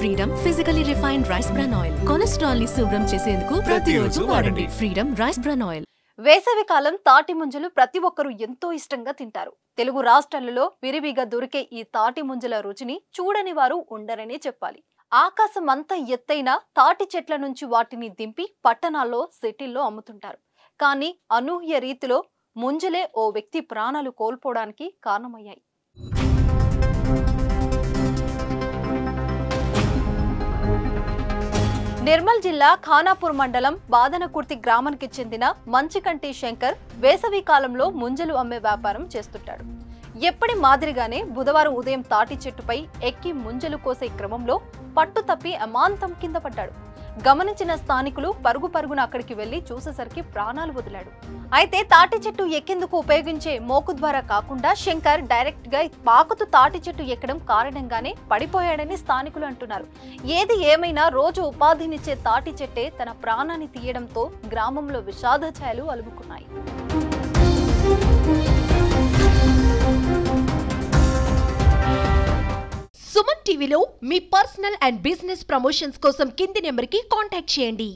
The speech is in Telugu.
Freedom physically refined rice bran oil. Cholesterol ని శుభ్రం చేసేందుకు ప్రతిరోజు వాడండి ఫ్రీడమ్ రైస్ బ్రాన్ ఆయిల్. వేసవికాలం తాటి ముంజలు ప్రతి ఒక్కరూ ఎంతో ఇష్టంగా తింటారు. తెలుగు రాష్ట్రాలలో విరివిగా దొరికే ఈ తాటి ముంజల రుచిని చూడని వారు ఉండరనే చెప్పాలి. ఆకాశం అంతా ఎత్తైన తాటి చెట్ల నుంచి వాటిని దింపి పట్టణాల్లో సిటీల్లో అమ్ముతుంటారు. కానీ అనూహ్య రీతిలో ముంజలే ఓ వ్యక్తి ప్రాణాలు కోల్పోవడానికి కారణమయ్యాయి. నిర్మల్ జిల్లా ఖానాపూర్ మండలం బాదనకుర్తి గ్రామానికి చెందిన మంచికంటి శంకర్ వేసవి కాలంలో ముంజలు అమ్మే వ్యాపారం చేస్తుంటాడు. ఎప్పటి మాదిరిగానే బుధవారం ఉదయం తాటి చెట్టుపై ఎక్కి ముంజలు కోసే క్రమంలో పట్టు తప్పి అమాంతం కింద పడ్డాడు. గమనించిన స్థానికులు పరుగున అక్కడికి వెళ్లి చూసేసరికి ప్రాణాలు వదిలాడు. అయితే తాటి చెట్టు ఎక్కేందుకు ఉపయోగించే మోకు ద్వారా కాకుండా శంకర్ డైరెక్ట్ గా పాకుతూ తాటి చెట్టు ఎక్కడం కారణంగానే పడిపోయాడని స్థానికులు అంటున్నారు. ఏది ఏమైనా రోజు ఉపాధినిచ్చే తాటి చెట్టే తన ప్రాణాన్ని తీయడంతో గ్రామంలో విషాద ఛాయలు అలుముకున్నాయి. సుమన్ టీవీలో మీ పర్సనల్ అండ్ బిజినెస్ ప్రమోషన్స్ కోసం కింది నెంబర్కి కాంటాక్ట్ చేయండి.